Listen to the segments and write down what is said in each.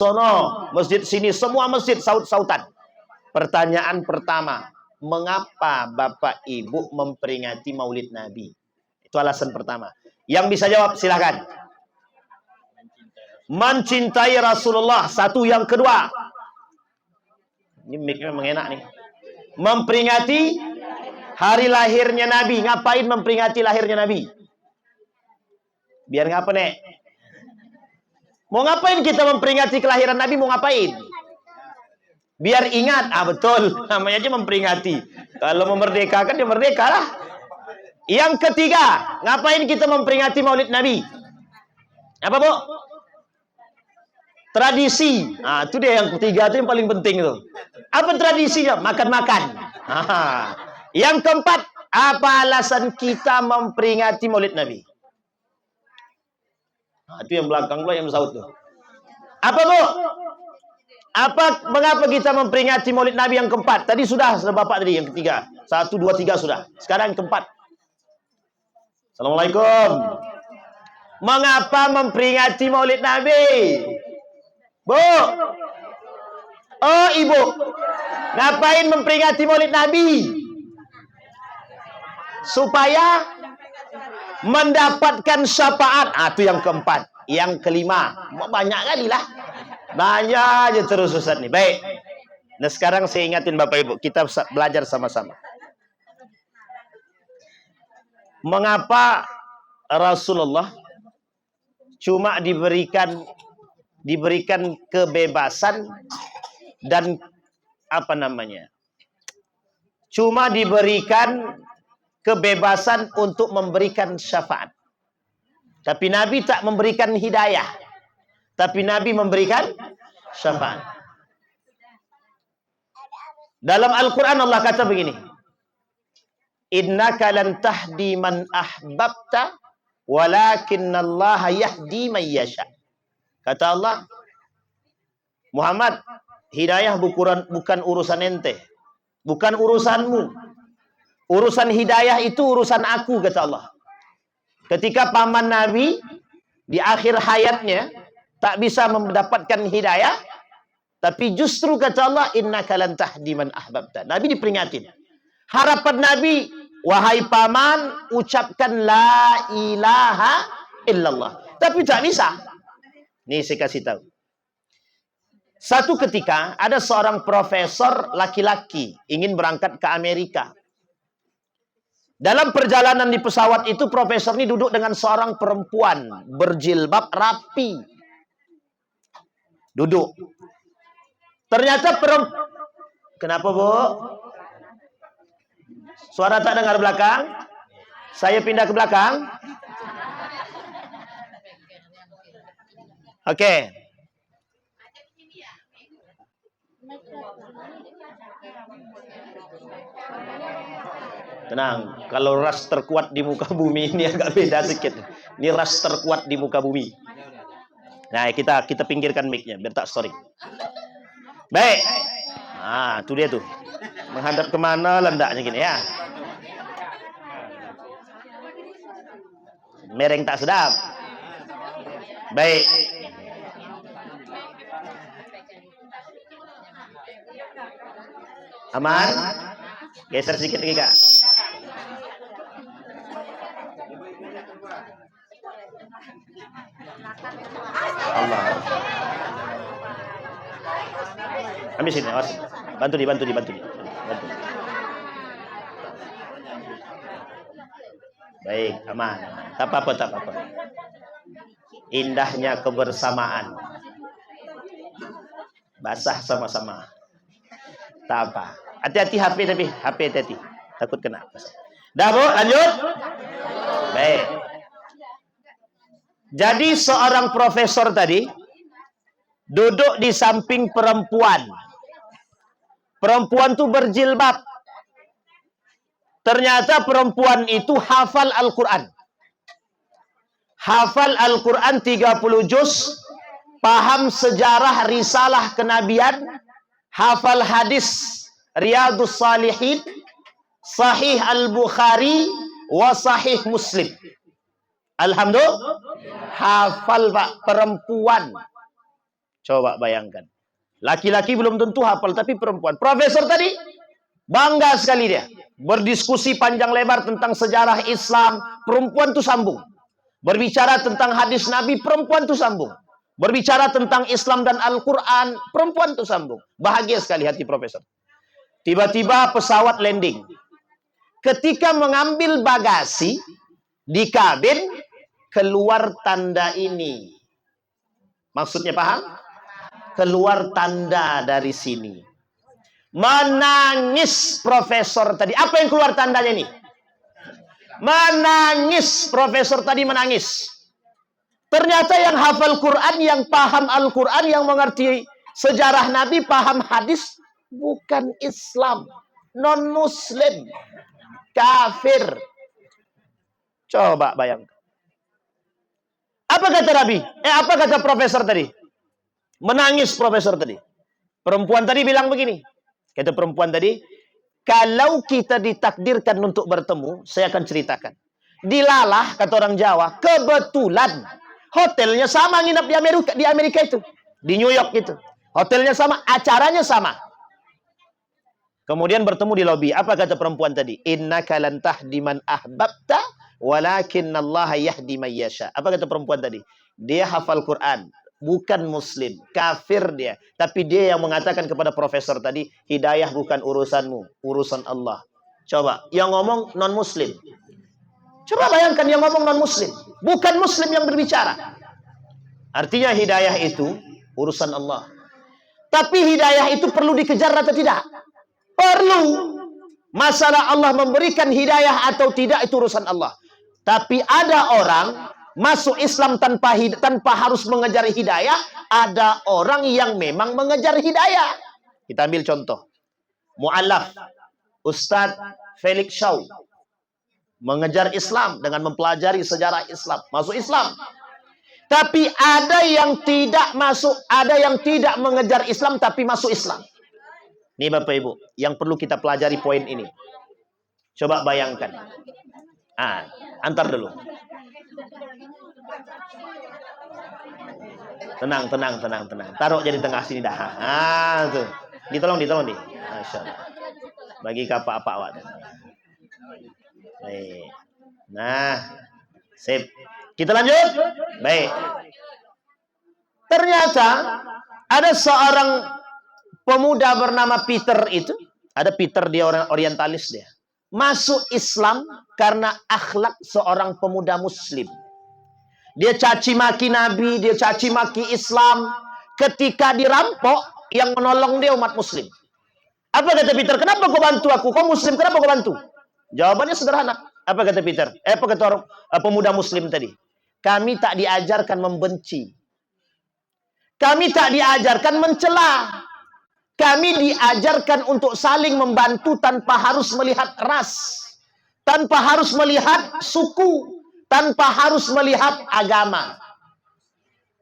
sono, masjid sini, semua masjid saut-sautan. Pertanyaan pertama, mengapa Bapak Ibu memperingati Maulid Nabi? Itu alasan pertama. Yang bisa jawab silakan. Mencintai Rasulullah. Satu. Yang kedua, ini mic-nya memang enak nih. Memperingati hari lahirnya Nabi. Ngapain memperingati lahirnya Nabi? Biar ngapa, Nek? Mau ngapain kita memperingati kelahiran Nabi? Mau ngapain? Biar ingat. Ah, betul. Namanya aja memperingati. Kalau memerdekakan, ya merdeka lah. Yang ketiga, ngapain kita memperingati Maulid Nabi? Apa, Bu? Tradisi. Nah, itu dia yang ketiga, itu yang paling penting itu. Apa tradisinya? Makan-makan. Yang keempat, apa alasan kita memperingati Maulid Nabi? Nah, itu yang belakang pula yang saut tuh. Apa, Bu? Mengapa kita memperingati Maulid Nabi yang keempat? Tadi sudah Bapak tadi yang ketiga. 1, 2, 3 sudah. Sekarang yang keempat. Assalamualaikum. Mengapa memperingati Maulid Nabi? Bu. Oh, Ibu. Ngapain memperingati Maulid Nabi? Supaya mendapatkan syafaat. Ah, itu yang keempat. Yang kelima. Banyak kali lah. Banyak aja terus Ustaz nih. Baik. Nah, sekarang saya ingatin Bapak Ibu. Kita belajar sama-sama. Mengapa Rasulullah cuma diberikan kebebasan dan cuma diberikan kebebasan untuk memberikan syafaat. Tapi Nabi tak memberikan hidayah. Tapi Nabi memberikan syafaat. Dalam Al-Quran Allah kata begini. Innaka lan tahdi man ahbabta walakinnallaha yahdi man yasha. Kata Allah, Muhammad, hidayah bukan urusan ente. Bukan urusanmu. Urusan hidayah itu urusan aku, kata Allah. Ketika paman Nabi di akhir hayatnya tak bisa mendapatkan hidayah, tapi justru kata Allah, innaka lan tahdi man ahbabta. Nabi diperingatin. Harapan Nabi, wahai paman, ucapkan la ilaha illallah. Tapi tak bisa. Nih saya kasih tahu. Satu ketika ada seorang profesor laki-laki ingin berangkat ke Amerika. Dalam perjalanan di pesawat itu, profesor ini duduk dengan seorang perempuan berjilbab rapi. Duduk. Ternyata Kenapa, Bu? Suara tak dengar belakang? Saya pindah ke belakang. Oke. Tenang, kalau ras terkuat di muka bumi ini agak beda sedikit. Ini ras terkuat di muka bumi. Nah, kita pinggirkan mic-nya biar tak story. Baik. Nah, itu dia tuh. Menghadap kemana lendaknya gini ya. Mereng tak sedap. Baik. Aman? Geser sedikit lagi, Kak. Allah. Ambil sini, awas. Bantu di. Bantu. Baik, aman. Tak apa-apa. Indahnya kebersamaan. Basah sama-sama. Tak apa. Hati-hati HP tapi. HP hati-hati. Takut kena. Dah, Bu, lanjut. Baik. Jadi seorang profesor tadi duduk di samping perempuan. Perempuan itu berjilbab. Ternyata perempuan itu hafal Al-Quran. Hafal Al-Quran 30 juz. Paham sejarah risalah kenabian. Hafal hadis Riyadus Salihin. Sahih Al-Bukhari. Wa Sahih Muslim. Alhamdulillah. Hafal, Pak, perempuan. Coba bayangkan. Laki-laki belum tentu hafal, tapi perempuan. Profesor tadi, bangga sekali dia. Berdiskusi panjang lebar tentang sejarah Islam. Perempuan tuh sambung. Berbicara tentang hadis Nabi, perempuan tuh sambung. Berbicara tentang Islam dan Al-Quran, perempuan tuh sambung. Bahagia sekali hati profesor. Tiba-tiba pesawat landing. Ketika mengambil bagasi di kabin, keluar tanda ini. Maksudnya paham? Keluar tanda dari sini. Menangis profesor tadi. Apa yang keluar tandanya ini? Menangis. Profesor tadi menangis. Ternyata yang hafal Quran, yang paham Al-Quran, yang mengerti sejarah Nabi, paham hadis, bukan Islam. Non-Muslim. Kafir. Coba bayangkan. Apa kata Nabi? Apa kata profesor tadi? Menangis profesor tadi. Perempuan tadi bilang begini. Kata perempuan tadi, kalau kita ditakdirkan untuk bertemu, saya akan ceritakan. Dilalah, kata orang Jawa, kebetulan hotelnya sama nginap di Amerika itu. Di New York itu. Hotelnya sama, acaranya sama. Kemudian bertemu di lobi. Apa kata perempuan tadi? Innaka lan tahdi man ahbabta walakinnallaha yahdi man yasha. Apa kata perempuan tadi? Dia hafal Quran. Bukan Muslim, kafir dia. Tapi dia yang mengatakan kepada profesor tadi, hidayah bukan urusanmu, urusan Allah. Coba, yang ngomong non-Muslim. Coba bayangkan yang ngomong non-Muslim. Bukan Muslim yang berbicara. Artinya hidayah itu urusan Allah. Tapi hidayah itu perlu dikejar atau tidak? Perlu. Masalah Allah memberikan hidayah atau tidak itu urusan Allah. Tapi ada orang masuk Islam tanpa harus mengejar hidayah. Ada orang yang memang mengejar hidayah. Kita ambil contoh. Mu'allaf Ustadz Felix Shaw mengejar Islam dengan mempelajari sejarah Islam. Masuk Islam. Tapi ada yang tidak masuk, ada yang tidak mengejar Islam tapi masuk Islam. Nih Bapak Ibu, yang perlu kita pelajari poin ini. Coba bayangkan. Antar dulu. Tenang. Taruh jadi tengah sini dah. Tuh. Ditolong nih. Masya Allah. Bagi kapak apa awak. Baik. Nah, sip. Kita lanjut. Baik. Ternyata ada seorang pemuda bernama Peter itu. Ada Peter, dia orang orientalis dia. Masuk Islam karena akhlak seorang pemuda Muslim. Dia caci maki Nabi, dia caci maki Islam. Ketika dirampok, yang menolong dia umat Muslim. Apa kata Peter? Kenapa kau bantu aku? Kau Muslim, kenapa kau bantu? Jawabannya sederhana. Apa kata Peter? Apa kata orang pemuda Muslim tadi? Kami tak diajarkan membenci. Kami tak diajarkan mencela. Kami diajarkan untuk saling membantu tanpa harus melihat ras. Tanpa harus melihat suku. Tanpa harus melihat agama.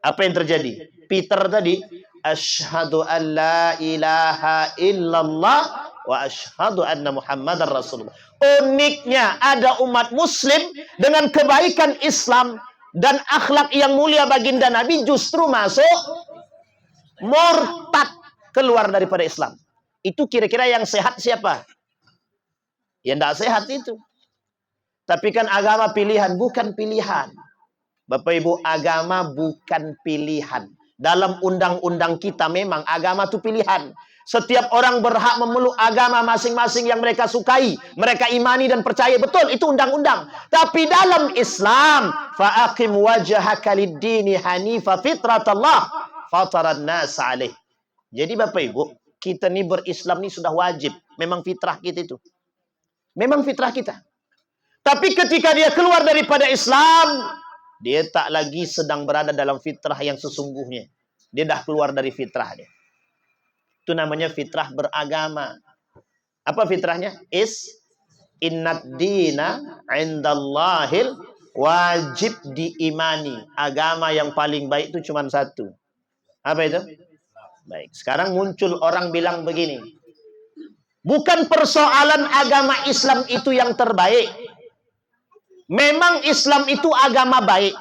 Apa yang terjadi? Peter tadi, asyhadu an la ilaha illallah wa asyhadu anna Muhammadar Rasulullah. Uniknya ada umat Muslim dengan kebaikan Islam dan akhlak yang mulia baginda Nabi justru masuk murtad, keluar daripada Islam. Itu kira-kira yang sehat siapa? Yang tidak sehat itu. Tapi kan agama pilihan, bukan pilihan. Bapak Ibu, agama bukan pilihan. Dalam undang-undang kita memang agama itu pilihan. Setiap orang berhak memeluk agama masing-masing yang mereka sukai, mereka imani dan percaya. Betul, itu undang-undang. Tapi dalam Islam, fa'aqim wajhaka lid-dini hanifa fitratallah fataran nas 'alaih. Jadi Bapak Ibu, kita ini berislam ini sudah wajib. Memang fitrah kita itu. Memang fitrah kita. Tapi ketika dia keluar daripada Islam, dia tak lagi sedang berada dalam fitrah yang sesungguhnya. Dia dah keluar dari fitrah dia. Itu namanya fitrah beragama. Apa fitrahnya? Innad dina indallahil wajib diimani. Agama yang paling baik itu cuma satu. Apa itu? Baik. Sekarang muncul orang bilang begini. Bukan persoalan agama Islam itu yang terbaik. Memang Islam itu agama baik.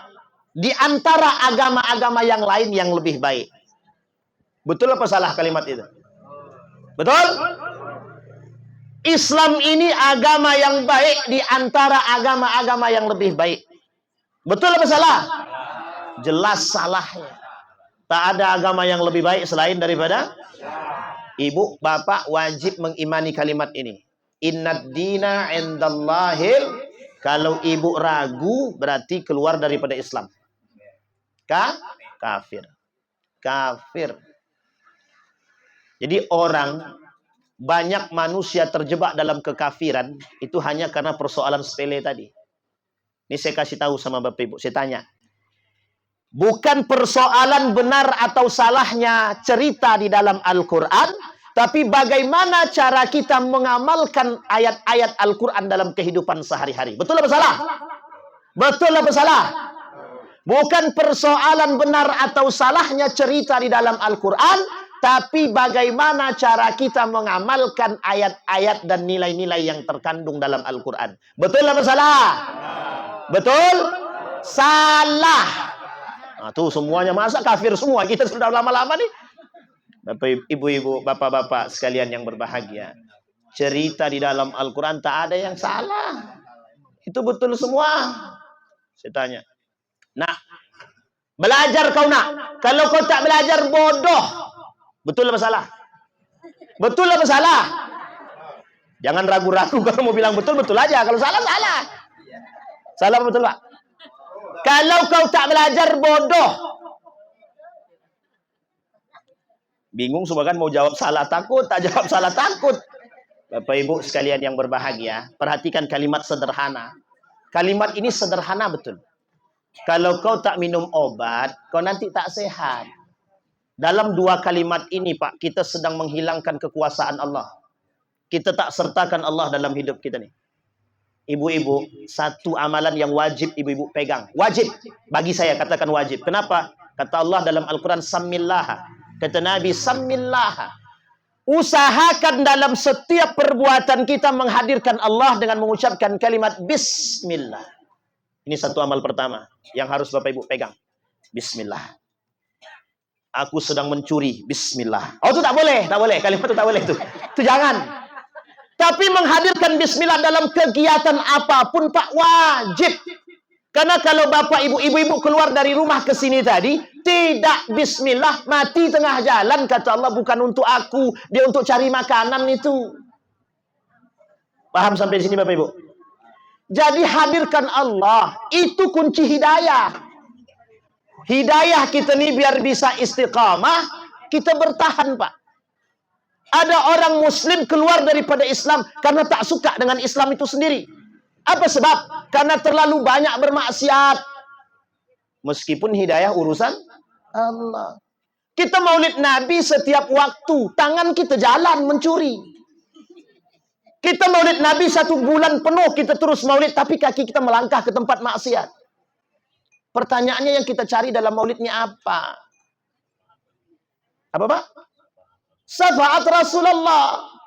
Di antara agama-agama yang lain yang lebih baik. Betul apa salah kalimat itu? Betul? Islam ini agama yang baik di antara agama-agama yang lebih baik. Betul apa salah? Jelas salahnya. Tak ada agama yang lebih baik selain daripada ibu, bapak wajib mengimani kalimat ini. Innad dina indallahil. Kalau ibu ragu berarti keluar daripada Islam. Kafir. Kafir. Jadi banyak manusia terjebak dalam kekafiran itu hanya karena persoalan sepele tadi. Ini saya kasih tahu sama Bapak Ibu, saya tanya. Bukan persoalan benar atau salahnya cerita di dalam Al-Quran, tapi bagaimana cara kita mengamalkan ayat-ayat Al-Quran dalam kehidupan sehari-hari. Betul apa salah? Betul apa salah? Bukan persoalan benar atau salahnya cerita di dalam Al-Quran, tapi bagaimana cara kita mengamalkan ayat-ayat dan nilai-nilai yang terkandung dalam Al-Quran. Betul apa salah? Betul? Salah. Nah, tuh semuanya masa kafir semua. Kita sudah lama-lama nih. Bapak, ibu-ibu, bapak-bapak sekalian yang berbahagia. Cerita di dalam Al-Quran tak ada yang salah. Itu betul semua. Saya tanya. Nah, belajar kau nak. Kalau kau tak belajar bodoh. Betul apa salah? Betul apa salah? Jangan ragu-ragu kalau mau bilang betul-betul aja. Kalau salah, salah. Salah betul Pak? Kalau kau tak belajar bodoh. Bingung semua kan mau jawab salah takut, tak jawab salah takut. Bapak Ibu sekalian yang berbahagia, perhatikan kalimat sederhana. Kalimat ini sederhana betul. Kalau kau tak minum obat, kau nanti tak sehat. Dalam dua kalimat ini Pak, kita sedang menghilangkan kekuasaan Allah. Kita tak sertakan Allah dalam hidup kita nih. Ibu-ibu, satu amalan yang wajib ibu-ibu pegang. Wajib. Bagi saya katakan wajib. Kenapa? Kata Allah dalam Al-Quran, Sammillaha. Kata Nabi, Sammillaha. Usahakan dalam setiap perbuatan kita menghadirkan Allah dengan mengucapkan kalimat Bismillah. Ini satu amal pertama yang harus Bapak Ibu pegang. Bismillah. Aku sedang mencuri. Bismillah. Oh itu tak boleh. Tak boleh. Kalimat itu tak boleh. Itu jangan. Tapi menghadirkan Bismillah dalam kegiatan apapun Pak wajib. Karena kalau bapak ibu-ibu keluar dari rumah ke sini tadi, tidak Bismillah, mati tengah jalan. Kata Allah, bukan untuk aku, dia untuk cari makanan itu. Paham sampai di sini Bapak Ibu? Jadi hadirkan Allah, itu kunci hidayah. Hidayah kita nih biar bisa istiqamah, kita bertahan Pak. Ada orang muslim keluar daripada Islam karena tak suka dengan Islam itu sendiri. Apa sebab? Karena terlalu banyak bermaksiat. Meskipun hidayah urusan Allah. Kita maulid Nabi setiap waktu. Tangan kita jalan mencuri. Kita maulid Nabi 1 bulan penuh kita terus maulid. Tapi kaki kita melangkah ke tempat maksiat. Pertanyaannya yang kita cari dalam maulidnya apa? Apa Pak? Syafaat Rasulullah.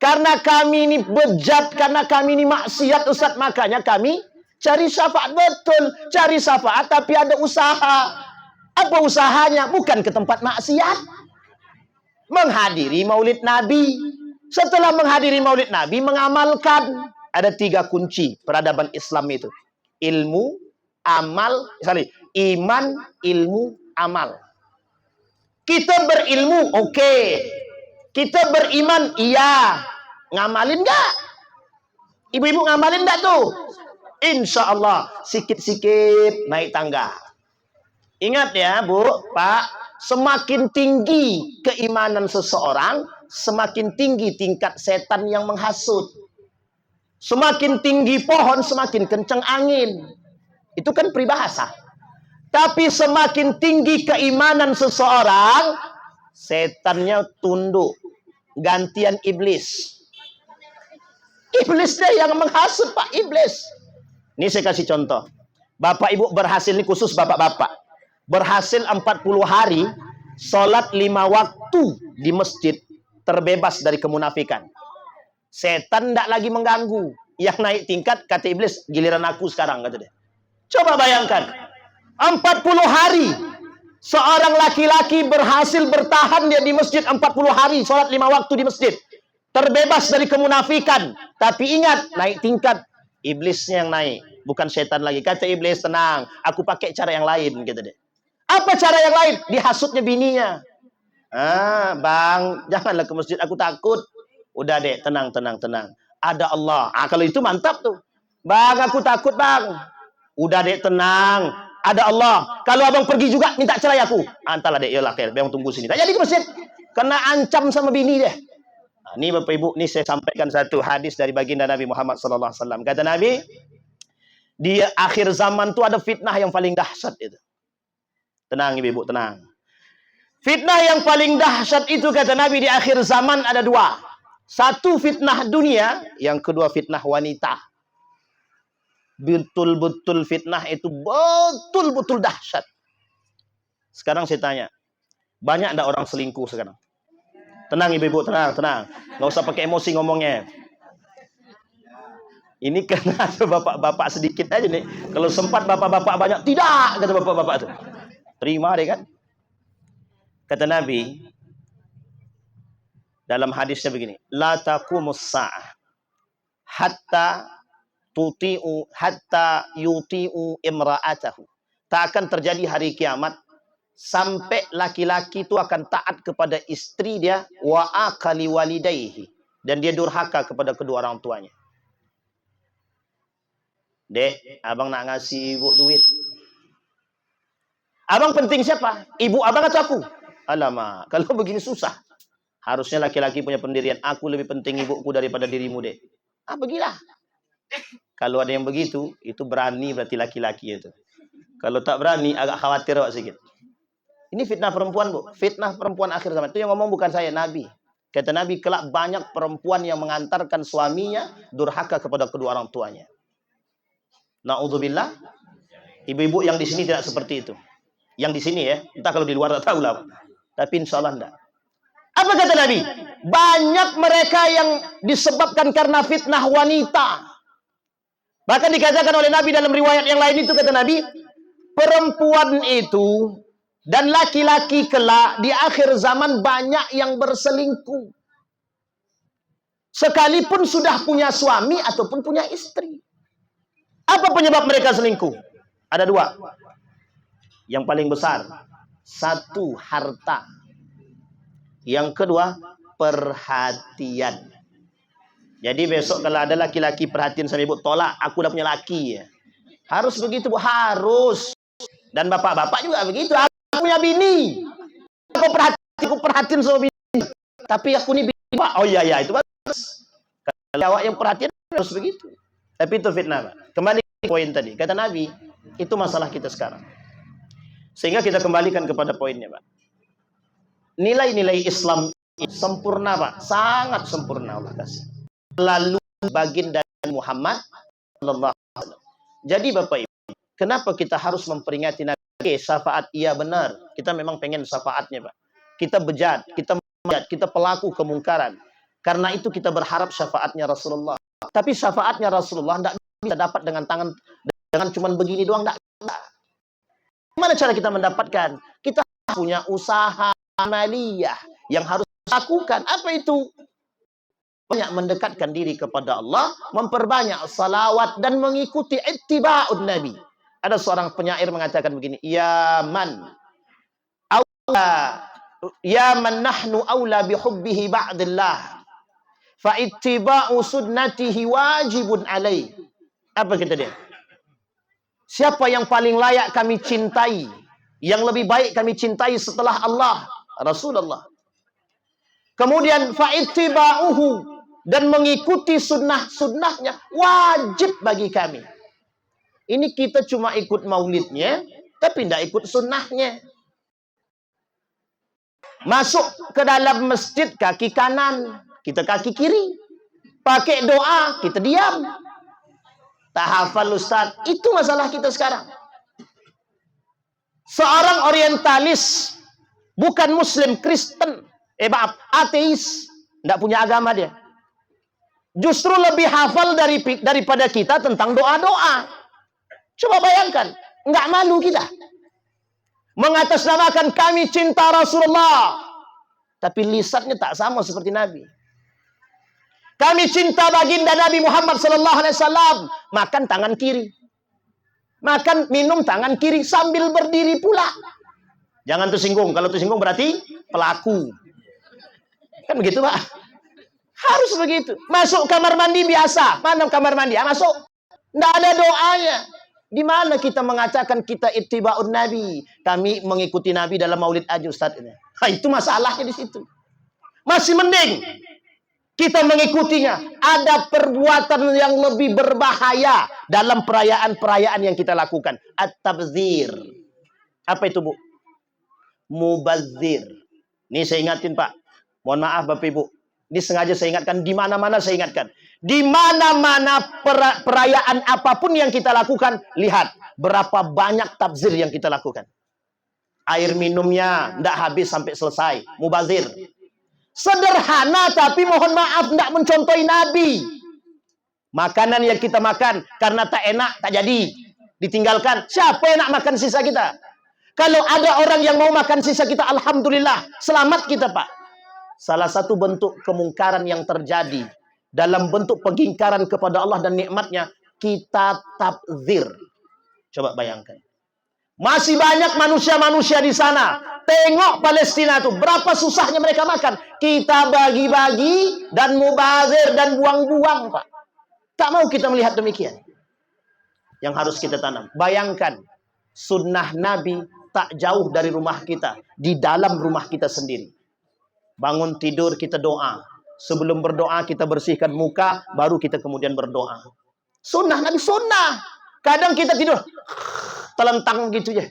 Karena kami ini bejat, karena kami ini maksiat Ustaz, makanya kami cari syafaat. Betul, cari syafaat tapi ada usaha. Apa usahanya? Bukan ke tempat maksiat. Menghadiri maulid Nabi. Setelah menghadiri maulid Nabi, mengamalkan. Ada 3 kunci peradaban Islam itu. Ilmu, amal, iman, ilmu, amal. Kita berilmu, oke. Kita beriman, iya. Ngamalin nggak? Ibu-ibu ngamalin nggak tuh? Insya Allah, sikit-sikit naik tangga. Ingat ya Bu, Pak, semakin tinggi keimanan seseorang, semakin tinggi tingkat setan yang menghasut. Semakin tinggi pohon, semakin kencang angin. Itu kan peribahasa. Tapi semakin tinggi keimanan seseorang, setannya tunduk. Gantian iblis. Iblis deh yang menghasut Pak, iblis. Ini saya kasih contoh. Bapak Ibu berhasil, ini khusus bapak-bapak. Berhasil 40 hari, sholat 5 waktu di masjid, terbebas dari kemunafikan. Setan tidak lagi mengganggu. Yang naik tingkat, kata iblis, giliran aku sekarang, kata dia. Coba bayangkan. 40 hari. Seorang laki-laki berhasil bertahan dia di masjid 40 hari, sholat 5 waktu di masjid. Terbebas dari kemunafikan. Tapi ingat, naik tingkat. Iblisnya yang naik, bukan setan lagi. Kata iblis, tenang, aku pakai cara yang lain, kata dia. Apa cara yang lain? Dihasutnya bininya. Bang, janganlah ke masjid, aku takut. Udah dek, tenang. Ada Allah. Kalau itu mantap tuh. Bang, aku takut bang. Udah dek, tenang. Ada Allah. Kalau abang pergi juga, minta cerai aku. Entahlah dek, yalah, abang tunggu sini. Tak jadi ke masjid. Kena ancam sama bini deh. Ini Bapak Ibu, ini saya sampaikan satu hadis dari baginda Nabi Muhammad SAW. Kata Nabi, di akhir zaman itu ada fitnah yang paling dahsyat itu. Tenang Ibu, tenang. Fitnah yang paling dahsyat itu kata Nabi di akhir zaman ada 2. Satu fitnah dunia, yang kedua fitnah wanita. Betul-betul fitnah itu betul-betul dahsyat. Sekarang saya tanya, banyak enggak orang selingkuh sekarang? Tenang Ibu, tenang. Nggak usah pakai emosi ngomongnya. Ini karena ada bapak-bapak sedikit aja nih. Kalau sempat bapak-bapak banyak, tidak, kata bapak-bapak itu. Terima deh kan? Kata Nabi, dalam hadisnya begini, la taqumus sa'ah hatta yuti'u imra'atahu. Tak akan terjadi hari kiamat sampai laki-laki itu akan taat kepada istri dia, wa akali walidayhi, dan dia durhaka kepada kedua orang tuanya. Dek, abang nak ngasih ibu duit. Abang penting siapa? Ibu abang atau aku? Alamak, kalau begini susah. Harusnya laki-laki punya pendirian. Aku lebih penting ibuku daripada dirimu, dek. Begilah. Kalau ada yang begitu, itu berani berarti laki-laki itu. Kalau tak berani, agak khawatir awak sedikit. Ini fitnah perempuan, Bu. Fitnah perempuan akhir zaman. Itu yang ngomong bukan saya, Nabi. Kata Nabi, kelak banyak perempuan yang mengantarkan suaminya durhaka kepada kedua orang tuanya. Na'udzubillah. Ibu-ibu yang di sini tidak seperti itu. Yang di sini ya. Entah kalau di luar tak tahu lah. Tapi insya Allah enggak. Apa kata Nabi? Banyak mereka yang disebabkan karena fitnah wanita. Bahkan dikatakan oleh Nabi dalam riwayat yang lain itu, kata Nabi, perempuan itu dan laki-laki kelak di akhir zaman banyak yang berselingkuh. Sekalipun sudah punya suami ataupun punya istri. Apa penyebab mereka selingkuh? Ada 2. Yang paling besar, 1, harta. Yang kedua, perhatian. Jadi besok kalau ada laki-laki perhatian sama ibu, tolak, aku udah punya laki ya. Harus begitu, Bu, harus. Dan bapak-bapak juga begitu. Aku punya bini. Aku perhatiin sama bini. Tapi aku nih bini, Pak. Oh iya, itu bagus. Kalau awak yang perhatian harus begitu. Tapi itu fitnah, Pak. Kembali ke poin tadi. Kata Nabi, itu masalah kita sekarang. Sehingga kita kembalikan kepada poinnya, Pak. Nilai-nilai Islam sempurna, Pak. Sangat sempurna Allah kasih. Lalu baginda Muhammad sallallahu alaihi wasallam. Jadi Bapak Ibu, kenapa kita harus memperingati Nabi? Syafaat, iya benar. Kita memang pengen syafaatnya, Pak. Kita bejat, kita pelaku kemungkaran. Karena itu kita berharap syafaatnya Rasulullah. Tapi syafaatnya Rasulullah tidak bisa dapat dengan cuma begini doang. Gimana cara kita mendapatkan? Kita punya usaha amaliyah yang harus lakukan. Apa itu? Banyak mendekatkan diri kepada Allah, memperbanyak salawat dan mengikuti ittiba'un Nabi. Ada seorang penyair mengatakan begini, ya man nahnu aula bihubbihi ba'dillah fa ittiba'u sunnatihi wajibun alaih. Apa kata dia? Siapa yang paling layak kami cintai, yang lebih baik kami cintai setelah Allah? Rasulullah. Kemudian fa ittiba'uhu, dan mengikuti sunnah-sunnahnya wajib bagi kami. Ini kita cuma ikut maulidnya, tapi tidak ikut sunnahnya. Masuk ke dalam masjid kaki kanan, kita kaki kiri. Pakai doa, kita diam. Tak hafal Ustaz. Itu masalah kita sekarang. Seorang orientalis, bukan Muslim, Kristen, ateis, tidak punya agama dia. Justru lebih hafal daripada kita tentang doa-doa. Coba bayangkan, nggak malu kita. mengatasnamakan kami cinta Rasulullah, tapi lisannya tak sama seperti Nabi. Kami cinta baginda Nabi Muhammad sallallahu alaihi wasallam, makan tangan kiri. Makan minum tangan kiri sambil berdiri pula. Jangan tersinggung. Kalau tersinggung berarti pelaku. Kan begitu, Pak? Harus begitu. Masuk kamar mandi biasa. Mana kamar mandi? Masuk. Tidak ada doanya. Di mana kita mengatakan kita ittiba'un Nabi? Kami mengikuti Nabi dalam maulid aja, Ustaz. Nah, itu masalahnya di situ. Masih mending kita mengikutinya. Ada perbuatan yang lebih berbahaya dalam perayaan-perayaan yang kita lakukan. At-tabzir. Apa itu, Bu? Mubazir. Ini saya ingatin, Pak. Mohon maaf, Bapak Ibu. Ini sengaja saya ingatkan. Di mana-mana saya ingatkan. Di mana-mana perayaan apapun yang kita lakukan, lihat berapa banyak tabzir yang kita lakukan. Air minumnya tidak habis sampai selesai. Mubazir. Sederhana, tapi mohon maaf tidak mencontohi Nabi. Makanan yang kita makan karena tak enak, tak jadi, ditinggalkan. Siapa yang nak makan sisa kita? Kalau ada orang yang mau makan sisa kita, alhamdulillah, selamat kita, Pak. Salah satu bentuk kemungkaran yang terjadi dalam bentuk pengingkaran kepada Allah dan nikmatnya, kita tabzir. Coba bayangkan. Masih banyak manusia-manusia di sana. Tengok Palestina tuh, berapa susahnya mereka makan. Kita bagi-bagi dan mubazir dan buang-buang, Pak. Tak mau kita melihat demikian. Yang harus kita tanam. Bayangkan, sunnah Nabi tak jauh dari rumah kita. Di dalam rumah kita sendiri. Bangun tidur kita doa. Sebelum berdoa kita bersihkan muka, baru kita kemudian berdoa. Sunnah Nabi, sunnah. Kadang kita tidur telentang gitu ya.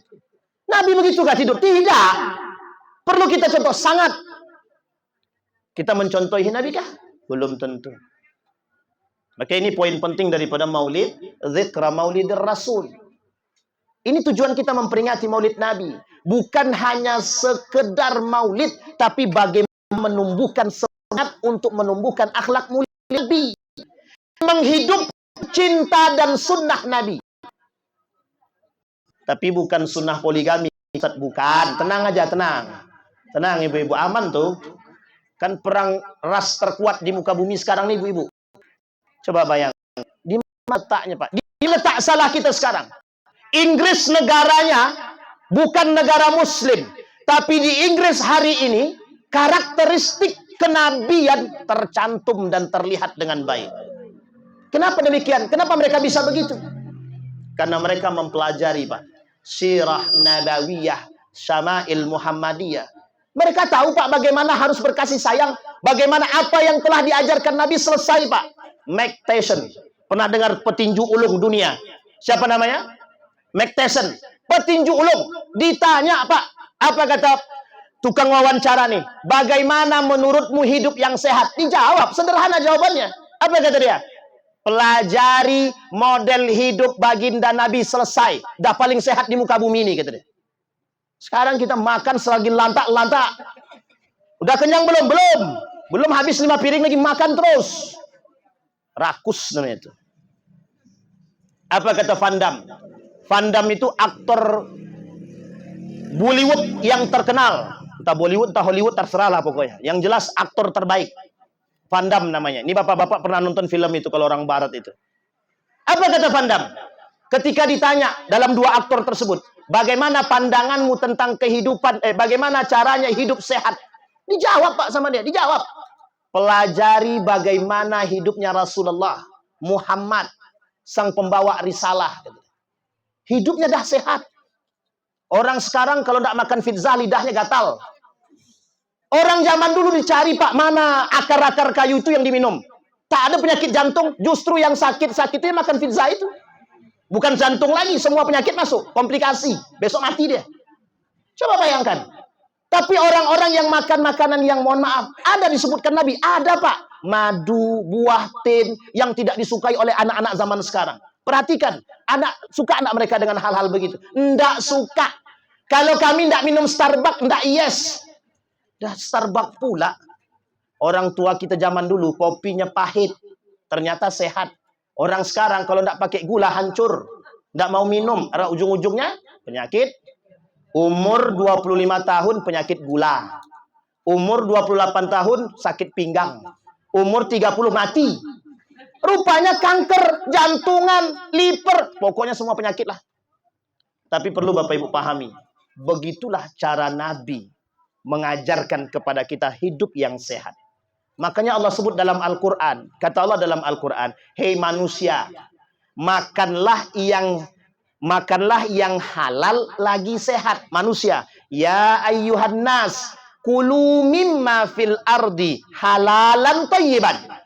Nabi begitu gak tidur? Tidak. Perlu kita contoh sangat. Kita mencontohi Nabi kah? Belum tentu. Maka ini poin penting daripada maulid, zikra maulidir rasul. Ini tujuan kita memperingati maulid Nabi. Bukan hanya sekedar maulid, tapi bagaimana menumbuhkan semangat untuk menumbuhkan akhlak mulia Nabi. Menghidup cinta dan sunnah Nabi. Tapi bukan sunnah poligami, bukan. Tenang aja, tenang. Tenang ibu-ibu, aman tuh. Kan perang ras terkuat di muka bumi sekarang nih ibu-ibu. Coba bayangkan. Di mana letaknya, Pak? Di letak salah kita sekarang. Inggris negaranya bukan negara muslim. Tapi di Inggris hari ini, karakteristik kenabian tercantum dan terlihat dengan baik. Kenapa demikian? Kenapa mereka bisa begitu? Karena mereka mempelajari, Pak, sirah nabawiyah, syama'il muhammadiyah. Mereka tahu, Pak, bagaimana harus berkasih sayang, bagaimana apa yang telah diajarkan Nabi selesai, Pak. Mike Tyson, pernah dengar petinju ulung dunia? Siapa namanya? Mike Tyson, petinju ulung. Ditanya, Pak, apa kata tukang wawancara nih? Bagaimana menurutmu hidup yang sehat? Dijawab, sederhana jawabannya. Apa kata dia? Pelajari model hidup baginda Nabi, selesai. Dah paling sehat di muka bumi ini, kata dia. Sekarang kita makan selagi lantak-lantak. Udah kenyang belum? Belum. Belum habis 5 piring lagi makan terus. Rakus namanya itu. Apa kata Van Damme? Van Damme itu aktor Bollywood yang terkenal. Entah Bollywood, entah Hollywood, terserah lah pokoknya. Yang jelas aktor terbaik. Van Damme namanya. Ini bapak-bapak pernah nonton film itu kalau orang barat itu. Apa kata Van Damme? Ketika ditanya dalam 2 aktor tersebut, bagaimana pandanganmu tentang kehidupan, bagaimana caranya hidup sehat? Dijawab, Pak, sama dia. Dijawab. Pelajari bagaimana hidupnya Rasulullah Muhammad, sang pembawa risalah. Hidupnya dah sehat. Orang sekarang kalau tidak makan pizza, lidahnya gatal. Orang zaman dulu dicari, Pak, mana akar-akar kayu itu yang diminum. Tak ada penyakit jantung, justru yang sakit-sakitnya makan pizza itu. Bukan jantung lagi, semua penyakit masuk, komplikasi, besok mati dia. Coba bayangkan. Tapi orang-orang yang makan makanan yang mohon maaf, ada disebutkan Nabi, ada, Pak. Madu, buah, tin, yang tidak disukai oleh anak-anak zaman sekarang. Perhatikan, suka anak mereka dengan hal-hal begitu. Nggak suka. Kalau kami nggak minum Starbucks, nggak yes. Dah Starbucks pula. Orang tua kita zaman dulu kopinya pahit, ternyata sehat. Orang sekarang kalau tidak pakai gula hancur, tidak mau minum, ujung-ujungnya penyakit Umur 25 tahun penyakit gula. Umur 28 tahun sakit pinggang. Umur 30 mati. Rupanya kanker, jantungan, liver, pokoknya semua penyakit lah. Tapi perlu Bapak Ibu pahami, begitulah cara Nabi mengajarkan kepada kita hidup yang sehat. Makanya Allah sebut dalam Al-Quran, kata Allah dalam Al-Quran, hei manusia, makanlah yang halal lagi sehat. Manusia, ya ayyuhan nas, kulu mimma fil ardi halalan thayyiban.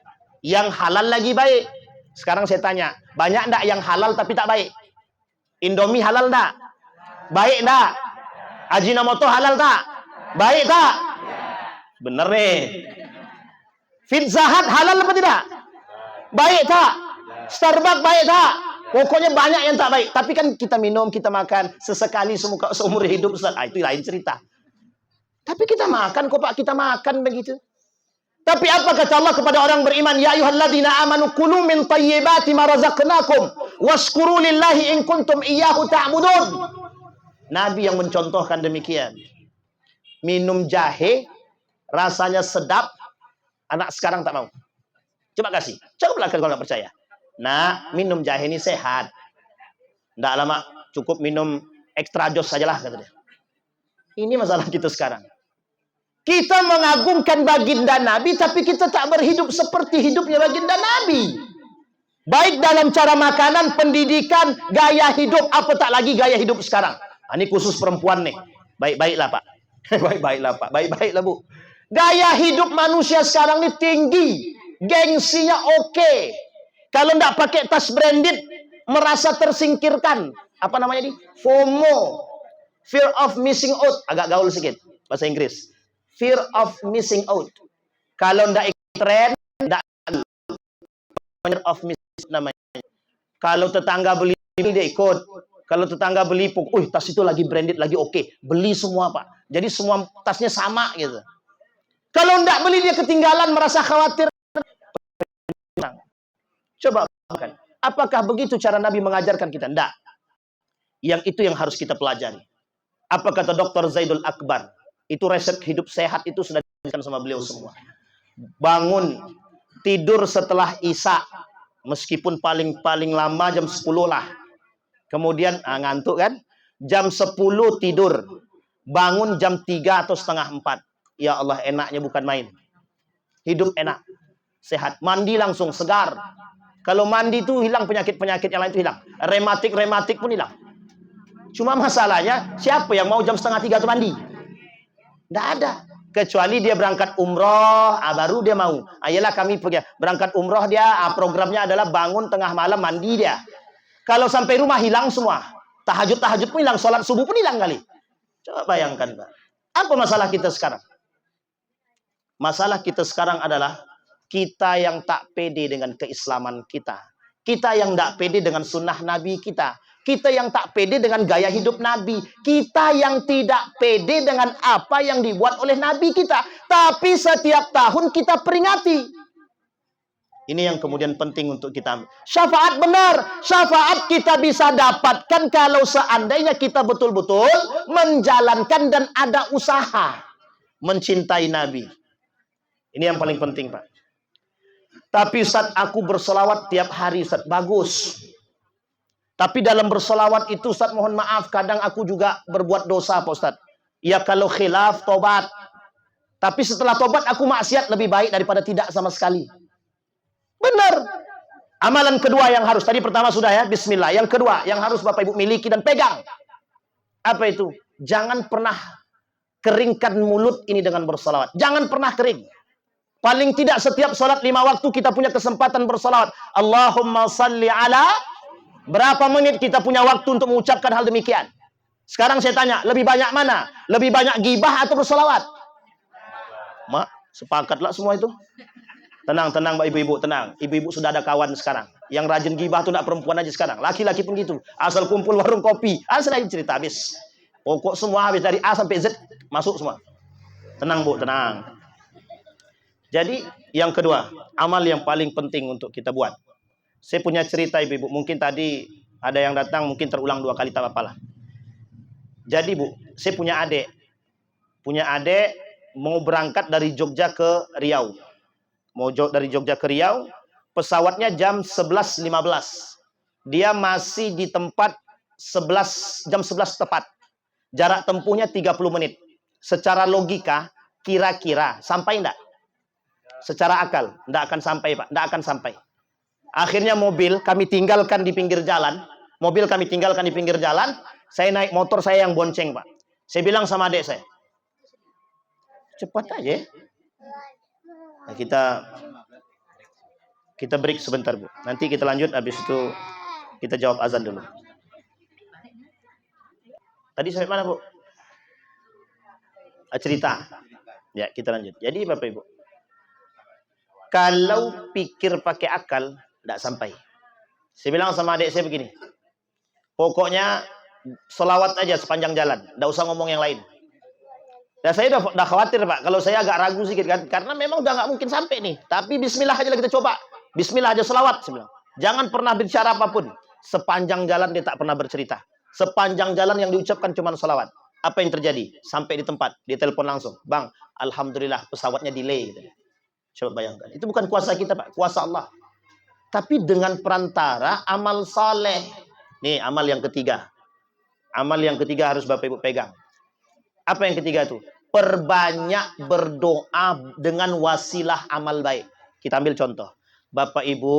Yang halal lagi baik. Sekarang saya tanya, banyak enggak yang halal tapi tak baik? Indomie halal enggak? Baik enggak? Ajinomoto halal tak? Baik tak? Bener nih. Pizza Hut halal apa tidak? Baik tak? Starbucks baik tak? Pokoknya banyak yang tak baik. Tapi kan kita minum, kita makan sesekali seumur hidup. Itu lain cerita. Tapi kita makan kok Pak, kita makan begitu. Tapi apa kata Allah kepada orang beriman? Ya ayyuhalladzina amanu kulu min thayyibati ma razaqnakum washkuru lillahi in kuntum iyyahu ta'budun. Nabi yang mencontohkan demikian. Minum jahe rasanya sedap, anak sekarang tak mau. Coba kasih. Coba kalau nggak percaya. Nah, minum jahe ini sehat. Nggak lama, cukup minum extra jos sajalah katanya. Ini masalah kita sekarang. Kita mengagungkan baginda Nabi, tapi kita tak berhidup seperti hidupnya baginda Nabi. Baik dalam cara makanan, pendidikan, gaya hidup, apa tak lagi gaya hidup sekarang. Nah, ini khusus perempuan nih. Baik-baiklah Pak. Baik-baiklah Pak. Baik-baiklah Bu. Gaya hidup manusia sekarang ini tinggi. Gengsinya oke. Kalau nggak pakai tas branded, merasa tersingkirkan. Apa namanya ini? FOMO. Fear of missing out. Agak gaul sedikit. Bahasa Inggris. Fear of missing out. Kalau ndak ikut tren, ndak fear of missing out namanya. Kalau tetangga beli dia ikut. Kalau tetangga beli, tas itu lagi branded, lagi oke. Beli semua Pak. Jadi semua tasnya sama gitu. Kalau ndak beli dia ketinggalan, merasa khawatir. Coba makan. Apakah begitu cara Nabi mengajarkan kita? Ndak. Yang itu yang harus kita pelajari. Apa kata Dr. Zaidul Akbar? Itu resep hidup sehat itu sudah diberikan sama beliau semua. Bangun, tidur setelah Isya. Meskipun paling lama jam 10 lah. Kemudian ngantuk kan? Jam 10 tidur. Bangun jam 3 atau setengah 4. Ya Allah, enaknya bukan main. Hidup enak. Sehat. Mandi langsung segar. Kalau mandi itu hilang penyakit-penyakit yang lain itu hilang. Rematik pun hilang. Cuma masalahnya, siapa yang mau jam setengah 3 itu mandi? Tidak ada. Kecuali dia berangkat umroh, baru dia mau. Ayolah kami pergi. Berangkat umroh dia, programnya adalah bangun tengah malam mandi dia. Kalau sampai rumah hilang semua. Tahajud pun hilang, sholat subuh pun hilang kali. Coba bayangkan Pak. Apa masalah kita sekarang? Masalah kita sekarang adalah kita yang tak pede dengan keislaman kita. Kita yang tak pede dengan sunnah Nabi kita. Kita yang tak pede dengan gaya hidup Nabi. Kita yang tidak pede dengan apa yang dibuat oleh Nabi kita. Tapi setiap tahun kita peringati. Ini yang kemudian penting untuk kita. Syafaat benar. Syafaat kita bisa dapatkan kalau seandainya kita betul-betul menjalankan dan ada usaha mencintai Nabi. Ini yang paling penting Pak. Tapi Ustaz, aku berselawat tiap hari Ustaz. Bagus. Tapi dalam berselawat itu Ustaz, mohon maaf, kadang aku juga berbuat dosa Pak Ustaz. Ya kalau khilaf, tobat. Tapi setelah tobat aku maksiat, lebih baik daripada tidak sama sekali. Benar. Amalan kedua yang harus, tadi pertama sudah ya, bismillah. Yang kedua yang harus Bapak Ibu miliki dan pegang. Apa itu? Jangan pernah keringkan mulut ini dengan berselawat. Jangan pernah kering. Paling tidak setiap sholat 5 waktu kita punya kesempatan berselawat. Allahumma salli ala. Berapa menit kita punya waktu untuk mengucapkan hal demikian? Sekarang saya tanya, lebih banyak mana? Lebih banyak gibah atau berselawat? Mak, sepakatlah semua itu. Tenang, Mbak ibu-ibu, tenang. Ibu-ibu sudah ada kawan sekarang. Yang rajin gibah itu tidak perempuan aja sekarang. Laki-laki pun gitu. Asal kumpul warung kopi. Asal aja cerita habis. Pokok semua habis dari A sampai Z. Masuk semua. Tenang Bu, tenang. Jadi yang kedua, amal yang paling penting untuk kita buat. Saya punya cerita ibu-ibu. Mungkin tadi ada yang datang, mungkin terulang 2 kali, tak apa-apalah. Jadi Bu, saya punya adik mau berangkat dari Jogja ke Riau. Dari Jogja ke Riau, pesawatnya jam 11.15. Dia masih di tempat jam 11 tepat. Jarak tempuhnya 30 menit. Secara logika, kira-kira sampai enggak? Secara akal, enggak akan sampai, Pak. Enggak akan sampai. Akhirnya mobil kami tinggalkan di pinggir jalan. Saya naik motor, saya yang bonceng, Pak. Saya bilang sama adik saya, cepat aja. Nah, kita break sebentar, Bu. Nanti kita lanjut, habis itu kita jawab azan dulu. Tadi sampai mana, Bu? Cerita. Ya, kita lanjut. Jadi Bapak Ibu, kalau pikir pakai akal, tidak sampai. Saya bilang sama adik saya begini, pokoknya selawat aja sepanjang jalan, tidak usah ngomong yang lain. Dan saya udah khawatir, Pak, kalau saya agak ragu sedikit kan, karena memang udah nggak mungkin sampai nih. Tapi Bismillah aja lah kita coba. Bismillah aja selawat, saya bilang. Jangan pernah bicara apapun. Sepanjang jalan dia tak pernah bercerita. Sepanjang jalan yang diucapkan cuma selawat. Apa yang terjadi? Sampai di tempat, dia telepon langsung, Bang, alhamdulillah pesawatnya delay. Gitu. Coba bayangkan. Itu bukan kuasa kita, Pak, kuasa Allah. Tapi dengan perantara amal saleh. Nih amal yang ketiga. Amal yang ketiga harus Bapak Ibu pegang. Apa yang ketiga itu? Perbanyak berdoa dengan wasilah amal baik. Kita ambil contoh. Bapak Ibu,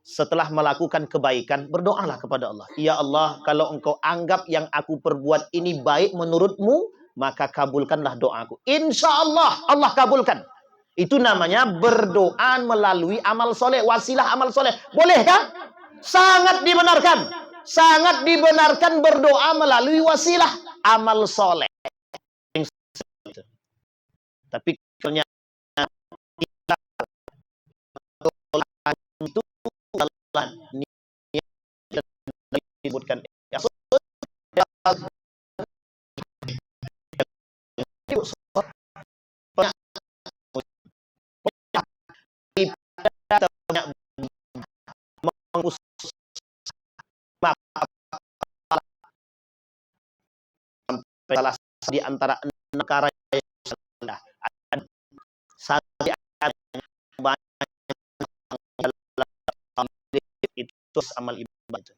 setelah melakukan kebaikan, berdoalah kepada Allah. Ya Allah, kalau engkau anggap yang aku perbuat ini baik menurutmu, maka kabulkanlah doaku. Insya Allah, Allah kabulkan. Itu namanya berdoa melalui amal soleh, wasilah amal soleh. Boleh kan? Sangat dibenarkan. Sangat dibenarkan berdoa melalui wasilah amal soleh. Tapi ternyata itu salah niat disebutkan salah di antara negara itu amal ibadah.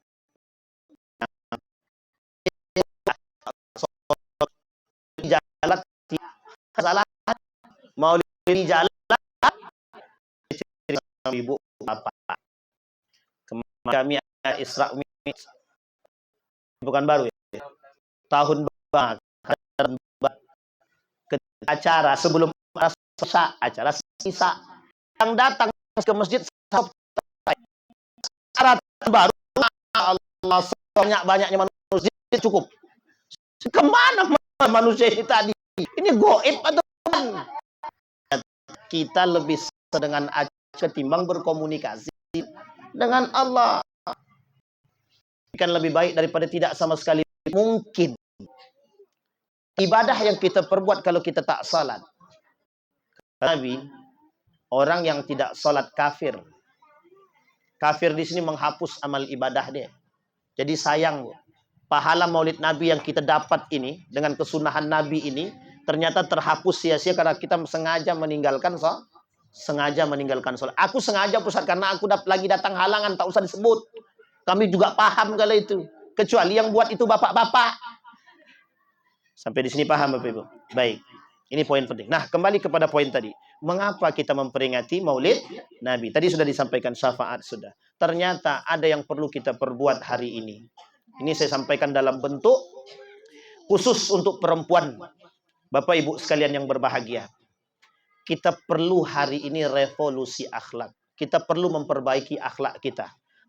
Jalan kesalahan mau di jalan ibu bapak. Kami Isra bukan baru ya. Tahun acara sebelum acara sisa yang datang ke masjid acara baru Allah banyaknya manusia cukup. Kemana manusia ini tadi? Ini goib atau bukan? Kita lebih dengan ketimbang berkomunikasi dengan Allah. Kan lebih baik daripada tidak sama sekali. Mungkin ibadah yang kita perbuat kalau kita tak salat. Nabi, orang yang tidak salat kafir. Kafir di sini menghapus amal ibadah dia. Jadi sayang, Bu. Pahala maulid Nabi yang kita dapat ini dengan kesunahan Nabi ini ternyata terhapus sia-sia karena kita sengaja meninggalkan sholat. Aku sengaja pusat karena aku lagi datang halangan, tak usah disebut. Kami juga paham kalau itu. Kecuali yang buat itu bapak-bapak. Sampai di sini paham Bapak Ibu? Baik. Ini poin penting. Nah, kembali kepada poin tadi. Mengapa kita memperingati maulid Nabi? Tadi sudah disampaikan syafaat sudah. Ternyata ada yang perlu kita perbuat hari ini. Ini saya sampaikan dalam bentuk khusus untuk perempuan. Bapak Ibu sekalian yang berbahagia. Kita perlu hari ini revolusi akhlak. Kita perlu memperbaiki akhlak kita.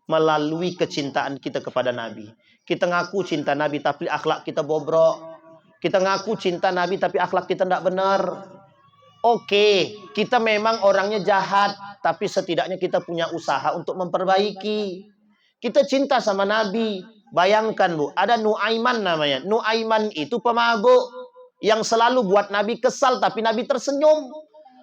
Melalui kecintaan kita kepada Nabi. Kita ngaku cinta Nabi tapi akhlak kita bobrok. Kita ngaku cinta Nabi tapi akhlak kita tidak benar. Oke, kita memang orangnya jahat. Tapi setidaknya kita punya usaha untuk memperbaiki. Kita cinta sama Nabi. Bayangkan Bu, ada Nuaiman namanya. Nuaiman itu pemabuk. Yang selalu buat Nabi kesal tapi Nabi tersenyum.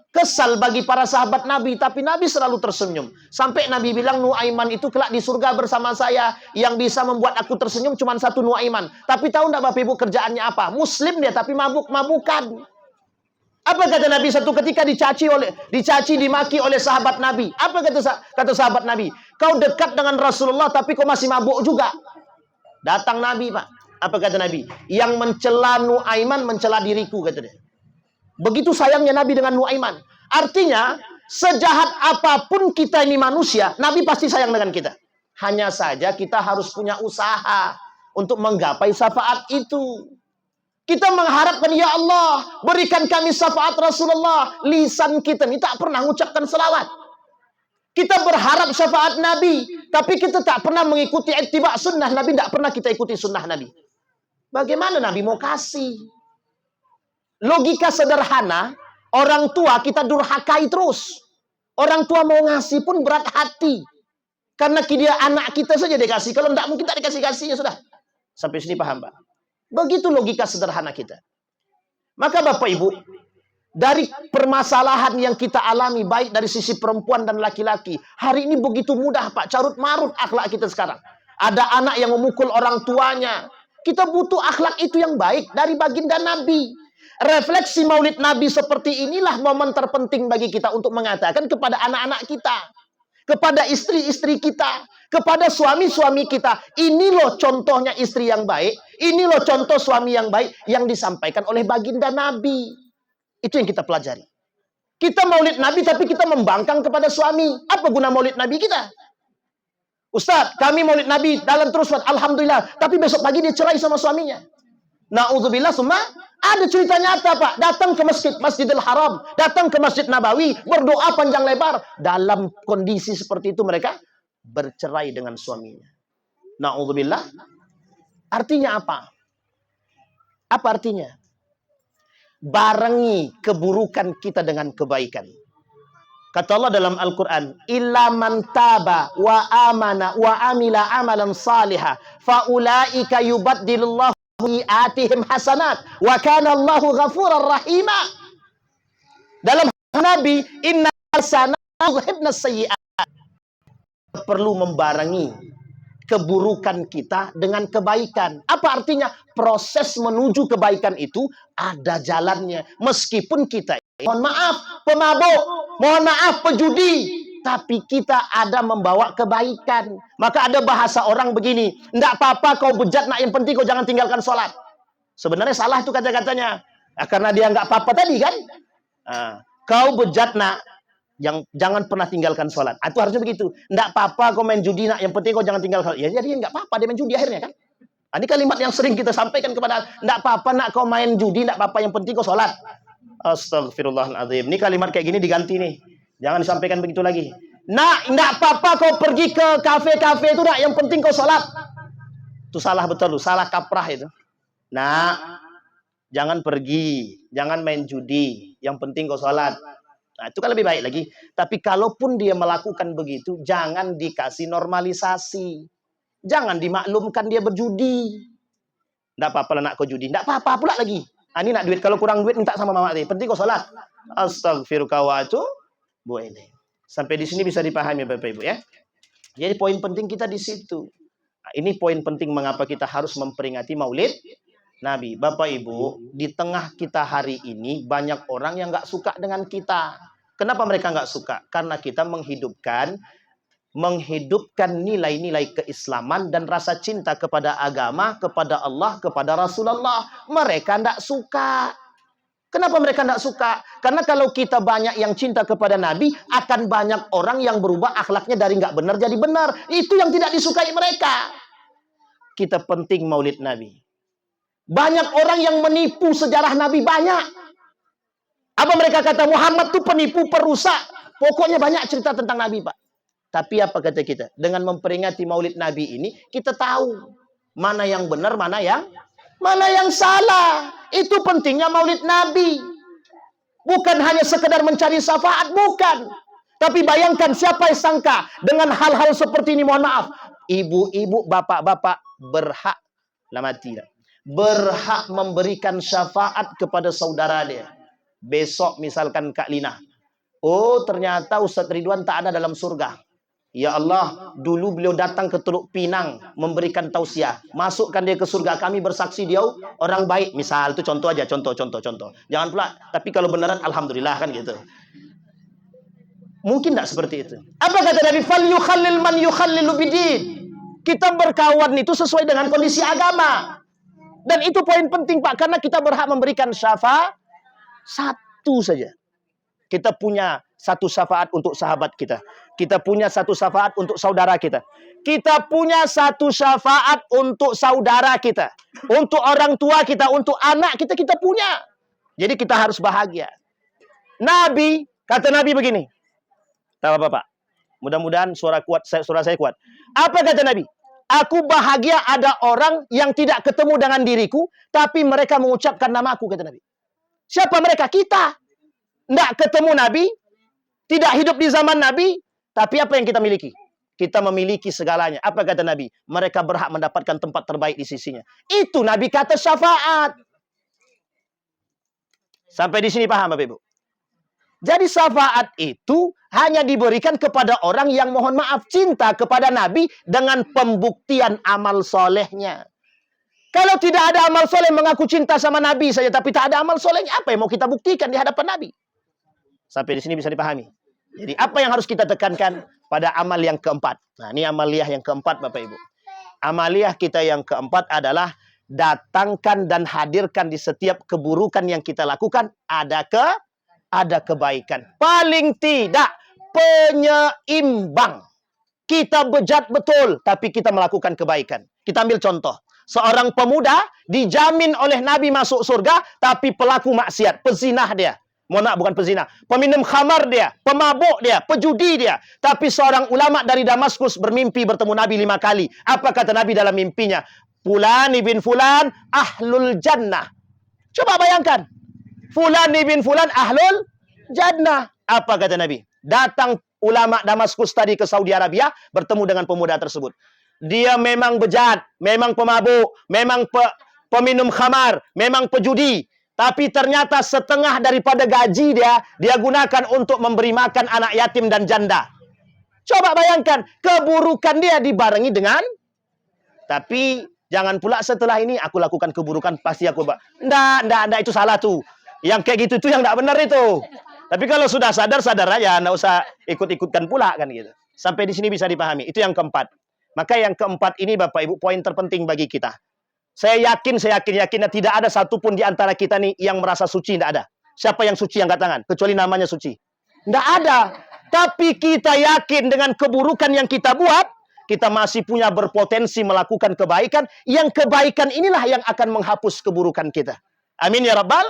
Kesal bagi para sahabat Nabi, tapi Nabi selalu tersenyum. Sampai Nabi bilang, Nuaiman itu kelak di surga bersama saya. Yang bisa membuat aku tersenyum cuma satu Nuaiman. Tapi tahu enggak Bapak Ibu kerjaannya apa? Muslim dia, tapi mabuk-mabukan. Apa kata Nabi satu ketika dicaci dimaki oleh sahabat Nabi? Apa kata sahabat Nabi? Kau dekat dengan Rasulullah, tapi kau masih mabuk juga. Datang Nabi, Pak. Apa kata Nabi? Yang mencela Nuaiman, mencela diriku, kata dia. Begitu sayangnya Nabi dengan Nuaiman. Artinya, sejahat apapun kita ini manusia, Nabi pasti sayang dengan kita. Hanya saja kita harus punya usaha untuk menggapai syafaat itu. Kita mengharapkan, ya Allah, berikan kami syafaat Rasulullah. Lisan kita ini tak pernah mengucapkan selawat. Kita berharap syafaat Nabi, tapi kita tak pernah mengikuti ittiba sunnah Nabi. Tak pernah kita ikuti sunnah Nabi. Bagaimana Nabi mau kasih? Logika sederhana, orang tua kita durhakai terus. Orang tua mau ngasih pun berat hati. Karena dia anak kita saja dikasih. Kalau tidak mungkin tak dikasih-kasih, ya sudah. Sampai sini paham, Pak? Begitu logika sederhana kita. Maka Bapak Ibu, dari permasalahan yang kita alami, baik dari sisi perempuan dan laki-laki, hari ini begitu mudah, Pak. Carut marut akhlak kita sekarang. Ada anak yang memukul orang tuanya. Kita butuh akhlak itu yang baik dari baginda Nabi. Refleksi maulid Nabi seperti inilah momen terpenting bagi kita untuk mengatakan kepada anak-anak kita, kepada istri-istri kita, kepada suami-suami kita, ini loh contohnya istri yang baik, ini loh contoh suami yang baik yang disampaikan oleh baginda Nabi. Itu yang kita pelajari. Kita maulid Nabi tapi kita membangkang kepada suami. Apa guna maulid Nabi kita? Ustaz, kami maulid Nabi dalam terus, alhamdulillah, tapi besok pagi dia cerai sama suaminya. Na'udzubillah, semua ada cerita nyata, Pak. Datang ke Masjidil Haram, datang ke Masjid Nabawi, berdoa panjang lebar. Dalam kondisi seperti itu mereka bercerai dengan suaminya. Na'udzubillah. Artinya apa? Apa artinya? Barengi keburukan kita dengan kebaikan. Kata Allah dalam Al-Quran, illa man taba wa amana wa amila amalan salihah faulaika yubaddilullahu atihim hasanat wa kana Allahu ghafurar rahima. Dalam Nabi, inna hasanat yudhibna sayyi'at. Perlu membarengi keburukan kita dengan kebaikan. Apa artinya? Proses menuju kebaikan itu ada jalannya. Meskipun kita, mohon maaf, pemabuk, mohon maaf, pejudi, tapi kita ada membawa kebaikan. Maka ada bahasa orang begini, enggak apa-apa kau bejat nak, yang penting kau jangan tinggalkan sholat. Sebenarnya salah itu kata-katanya. Karena dia enggak apa-apa tadi kan. Kau bejat nak, jangan pernah tinggalkan sholat. Itu harusnya begitu. Enggak apa-apa kau main judi nak, yang penting kau jangan tinggalkan sholat. Ya jadi enggak apa-apa dia main judi akhirnya kan. Ini kalimat yang sering kita sampaikan kepada, enggak apa-apa nak kau main judi, enggak apa-apa yang penting kau sholat. Astagfirullahaladzim. Ini kalimat kayak gini diganti nih. Jangan disampaikan begitu lagi. Nak, enggak apa-apa kau pergi ke kafe-kafe itu nak, yang penting kau sholat. Itu salah betul, salah kaprah itu. Nak, jangan pergi, jangan main judi, yang penting kau sholat. Nah, itu kan lebih baik lagi. Tapi kalaupun dia melakukan begitu, jangan dikasih normalisasi. Jangan dimaklumkan dia berjudi. Enggak apa-apa lah nak kau judi. Enggak apa-apa pula lagi. Ini nak duit, kalau kurang duit minta sama mama. Penting kau sholat. Astagfirullahaladzim. Bu ini. Sampai di sini bisa dipahami Bapak Ibu ya. Jadi poin penting kita di situ. Nah, ini poin penting mengapa kita harus memperingati Maulid Nabi. Bapak Ibu, di tengah kita hari ini banyak orang yang nggak suka dengan kita. Kenapa mereka nggak suka? Karena kita menghidupkan nilai-nilai keislaman dan rasa cinta kepada agama, kepada Allah, kepada Rasulullah. Mereka nggak suka. Kenapa mereka tidak suka? Karena kalau kita banyak yang cinta kepada Nabi, akan banyak orang yang berubah akhlaknya dari nggak benar jadi benar. Itu yang tidak disukai mereka. Kita penting maulid Nabi. Banyak orang yang menipu sejarah Nabi, banyak. Apa mereka kata? Muhammad tuh penipu, perusak. Pokoknya banyak cerita tentang Nabi, Pak. Tapi apa kata kita? Dengan memperingati maulid Nabi ini, kita tahu mana yang benar, mana yang salah. Itu pentingnya maulid Nabi. Bukan hanya sekedar mencari syafaat, bukan. Tapi bayangkan siapa yang sangka dengan hal-hal seperti ini, mohon maaf. Ibu-ibu, bapak-bapak berhak berhak memberikan syafaat kepada saudara dia. Besok misalkan Kak Lina Oh, ternyata Ustadz Ridwan tak ada dalam surga. Ya Allah, dulu beliau datang ke Teluk Pinang memberikan tausiah. Masukkan dia ke surga. Kami bersaksi dia orang baik. Misal, itu contoh aja. Contoh. Jangan pula, tapi kalau beneran, alhamdulillah kan gitu. Mungkin tidak seperti itu. Apa kata Nabi? Fal yukhallil man yukhallilu bidin. Kita berkawan itu sesuai dengan kondisi agama. Dan itu poin penting, Pak. Karena kita berhak memberikan syafaat satu saja. Kita punya satu syafaat untuk sahabat kita. Kita punya satu syafaat untuk saudara kita. Kita punya satu syafaat untuk saudara kita. Untuk orang tua kita, untuk anak kita, kita punya. Jadi kita harus bahagia. Nabi, kata Nabi begini. Tahu Bapak? Mudah-mudahan suara saya kuat. Apa kata Nabi? Aku bahagia ada orang yang tidak ketemu dengan diriku, tapi mereka mengucapkan namaku, kata Nabi. Siapa mereka? Kita. Tidak ketemu Nabi, tidak hidup di zaman Nabi, tapi apa yang kita miliki? Kita memiliki segalanya. Apa kata Nabi? Mereka berhak mendapatkan tempat terbaik di sisinya. Itu Nabi kata syafaat. Sampai di sini paham Bapak Ibu? Jadi syafaat itu hanya diberikan kepada orang yang mohon maaf cinta kepada Nabi dengan pembuktian amal solehnya. Kalau tidak ada amal soleh mengaku cinta sama Nabi saja, tapi tak ada amal solehnya, apa yang mau kita buktikan di hadapan Nabi? Sampai di sini bisa dipahami. Jadi apa yang harus kita tekankan pada amal yang keempat? Nah, ini amaliyah yang keempat Bapak Ibu. Amaliyah kita yang keempat adalah datangkan dan hadirkan di setiap keburukan yang kita lakukan ada kebaikan. Paling tidak penyeimbang. Kita bejat betul, tapi kita melakukan kebaikan. Kita ambil contoh. Seorang pemuda dijamin oleh Nabi masuk surga, tapi pelaku maksiat, pezinah dia. Mohon bukan pezina, peminum khamar dia, pemabuk dia, pejudi dia. Tapi seorang ulama dari Damaskus bermimpi bertemu Nabi 5 kali. Apa kata Nabi dalam mimpinya? Fulan ibn Fulan ahlul jannah. Coba bayangkan. Fulan ibn Fulan ahlul jannah. Apa kata Nabi? Datang ulama Damaskus tadi ke Saudi Arabia, bertemu dengan pemuda tersebut. Dia memang bejat, memang pemabuk, memang peminum khamar, memang pejudi. Tapi ternyata setengah daripada gaji dia gunakan untuk memberi makan anak yatim dan janda. Coba bayangkan, keburukan dia dibarengi dengan, tapi jangan pula setelah ini aku lakukan keburukan, pasti aku... Nggak, itu salah tuh. Yang kayak gitu tuh yang nggak benar itu. Tapi kalau sudah sadar aja, nggak usah ikut-ikutkan pula kan gitu. Sampai di sini bisa dipahami. Itu yang keempat. Maka yang keempat ini Bapak Ibu poin terpenting bagi kita. Saya yakin tidak ada satupun di antara kita nih yang merasa suci, tidak ada. Siapa yang suci angkat tangan? Kecuali namanya suci. Tidak ada. Tapi kita yakin dengan keburukan yang kita buat, kita masih punya berpotensi melakukan kebaikan. Yang kebaikan inilah yang akan menghapus keburukan kita. Amin ya Rabbal.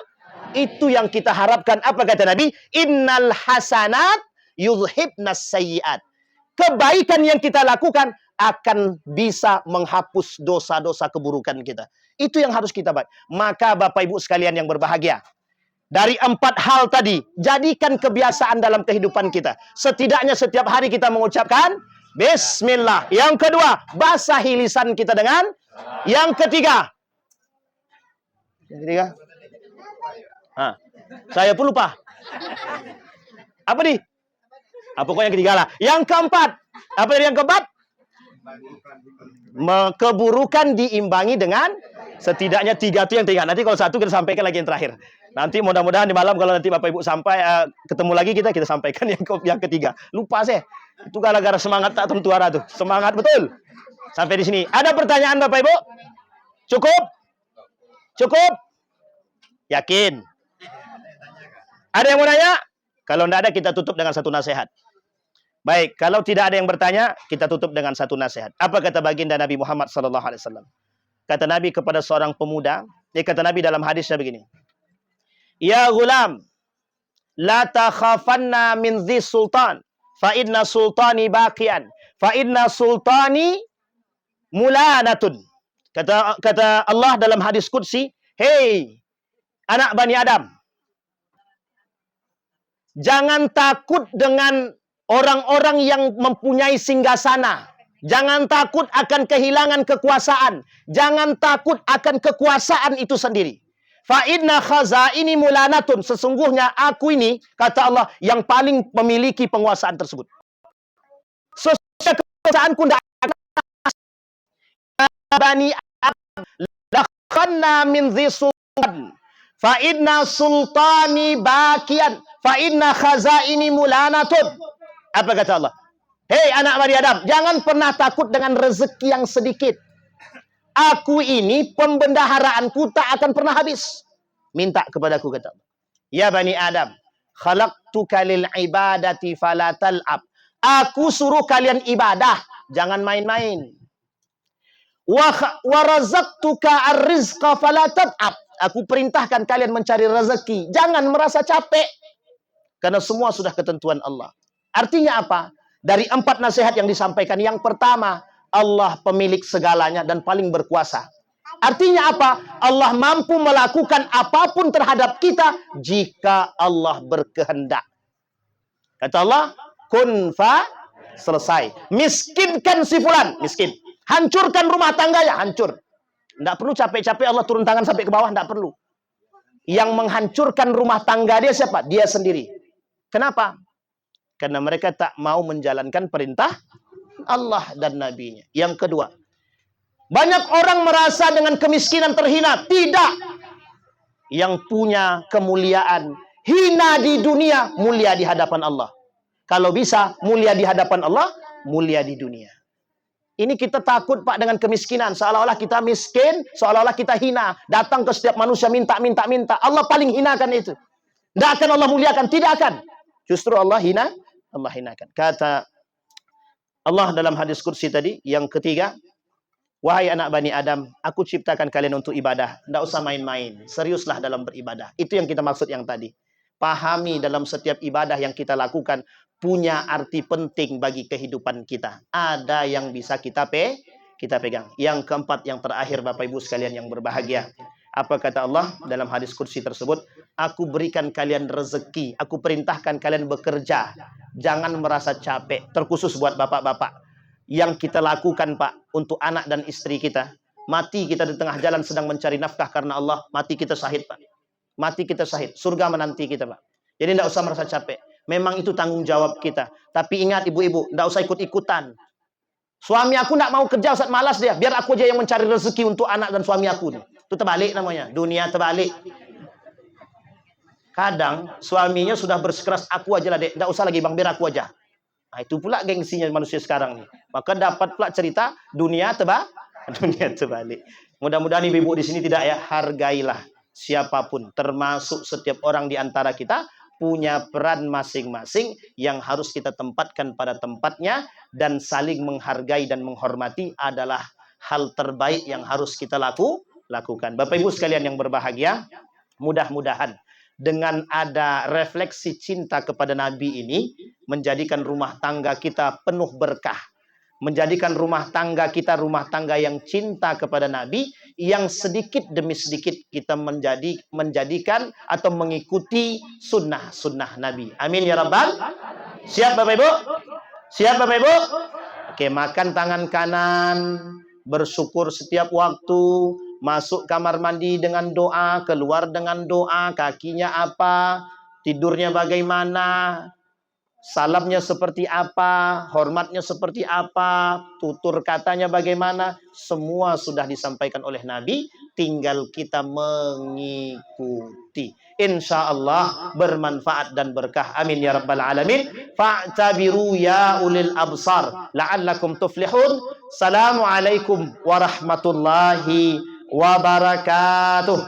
Itu yang kita harapkan. Apa kata Nabi? Innal hasanat yudhibnas sayyiat. Kebaikan yang kita lakukan akan bisa menghapus dosa-dosa keburukan kita. Itu yang harus kita baik. Maka Bapak Ibu sekalian yang berbahagia, dari 4 hal tadi, jadikan kebiasaan dalam kehidupan kita. Setidaknya setiap hari kita mengucapkan Bismillah. Yang kedua, basahi lisan kita dengan. Yang ketiga. Saya pun lupa. Apa nih? Pokoknya yang ketiga lah. Yang keempat. Apa yang keempat? Keburukan diimbangi dengan setidaknya 3 itu yang 3. Nanti kalau 1 kita sampaikan lagi yang terakhir. Nanti mudah-mudahan di malam kalau nanti Bapak Ibu sampai ketemu lagi kita sampaikan yang ketiga. Lupa saya. Itu gara-gara semangat tak tentuara tuh. Semangat betul. Sampai di sini. Ada pertanyaan Bapak Ibu? Cukup? Cukup? Yakin? Ada yang mau nanya? Kalau tidak ada kita tutup dengan satu nasihat. Baik, kalau tidak ada yang bertanya, kita tutup dengan satu nasihat. Apa kata baginda Nabi Muhammad SAW? Kata Nabi kepada seorang pemuda, kata Nabi dalam hadisnya begini. Ya gulam, la takhafanna min dhi sultan, fa inna sultani baqian, fa inna sultani mulanatun. Kata Allah dalam hadis qudsi, hei anak Bani Adam, jangan takut dengan orang-orang yang mempunyai singgasana. Jangan takut akan kehilangan kekuasaan. Jangan takut akan kekuasaan itu sendiri. Fa inna khazaini mulanatun. Sesungguhnya aku ini, kata Allah, yang paling memiliki penguasaan tersebut. Sesungguhnya kekuasaanku tidak akan bani Adam. Lakhanna min dhi sultan. Fa inna sultani bakian. Fa inna khazaini mulanatun. Apa kata Allah? Hei anak bani Adam, jangan pernah takut dengan rezeki yang sedikit. Aku ini pembendaharaanku tak akan pernah habis. Minta kepadaku, kata Allah. Ya bani Adam, khalaqtuka lil ibadati fala tal'ab. Aku suruh kalian ibadah, jangan main-main. Wa razaqtuka ar-rizqa fala tad'ab. Aku perintahkan kalian mencari rezeki, jangan merasa capek. Karena semua sudah ketentuan Allah. Artinya apa? Dari 4 nasihat yang disampaikan, yang pertama, Allah pemilik segalanya dan paling berkuasa. Artinya apa? Allah mampu melakukan apapun terhadap kita jika Allah berkehendak. Kata Allah, kun fa, selesai. Miskinkan si fulan, miskin. Hancurkan rumah tangganya, hancur. Tidak perlu capek-capek Allah turun tangan sampai ke bawah, tidak perlu. Yang menghancurkan rumah tangga dia siapa? Dia sendiri. Kenapa? Karena mereka tak mau menjalankan perintah Allah dan Nabi-Nya. Yang kedua, banyak orang merasa dengan kemiskinan terhina. Tidak. Yang punya kemuliaan, hina di dunia, mulia di hadapan Allah. Kalau bisa, mulia di hadapan Allah, mulia di dunia. Ini kita takut Pak dengan kemiskinan. Seolah-olah kita miskin, seolah-olah kita hina. Datang ke setiap manusia minta. Allah paling hinakan itu. Tidak akan Allah muliakan, tidak akan. Justru Allah hinakan. Kata Allah dalam hadis kursi tadi, yang ketiga, wahai anak bani Adam, aku ciptakan kalian untuk ibadah. Tidak usah main-main. Seriuslah dalam beribadah. Itu yang kita maksud yang tadi. Pahami dalam setiap ibadah yang kita lakukan punya arti penting bagi kehidupan kita. Ada yang bisa kita pegang. Yang keempat, yang terakhir, Bapak Ibu sekalian yang berbahagia. Apa kata Allah dalam hadis kursi tersebut? Aku berikan kalian rezeki. Aku perintahkan kalian bekerja. Jangan merasa capek. Terkhusus buat bapak-bapak. Yang kita lakukan Pak, untuk anak dan istri kita. Mati kita di tengah jalan sedang mencari nafkah karena Allah. Mati kita syahid Pak. Mati kita syahid. Surga menanti kita Pak. Jadi tidak usah merasa capek. Memang itu tanggung jawab kita. Tapi ingat ibu-ibu, tidak usah ikut-ikutan. Suami aku tidak mau kerja, Ustaz, malas dia. Biar aku aja yang mencari rezeki untuk anak dan suami aku. Itu terbalik namanya. Dunia terbalik. Kadang suaminya sudah bersikeras, aku aja lah dek. Tidak usah lagi bang, biar aku aja. Nah, itu pula gengsinya manusia sekarang nih. Maka dapat pula cerita dunia terbalik. Mudah-mudahan ibu-ibu di sini tidak ya. Hargailah siapapun, termasuk setiap orang di antara kita, punya peran masing-masing yang harus kita tempatkan pada tempatnya, dan saling menghargai dan menghormati adalah hal terbaik yang harus kita lakukan. Bapak Ibu sekalian yang berbahagia, mudah-mudahan dengan ada refleksi cinta kepada Nabi ini menjadikan rumah tangga kita penuh berkah. Menjadikan rumah tangga kita rumah tangga yang cinta kepada Nabi, yang sedikit demi sedikit kita menjadikan atau mengikuti sunnah Nabi. Amin ya Rabbal. Siap Bapak Ibu? Siap Bapak Ibu? Oke, makan tangan kanan, bersyukur setiap waktu, masuk kamar mandi dengan doa, keluar dengan doa, kakinya apa, tidurnya bagaimana, salamnya seperti apa, hormatnya seperti apa, tutur katanya bagaimana, semua sudah disampaikan oleh Nabi, tinggal kita mengikuti. Insya Allah bermanfaat dan berkah. Amin ya Rabbal Alamin. Fa'tabiru ya ulil absar la'allakum tuflihun. Assalamualaikum warahmatullahi wabarakatuh.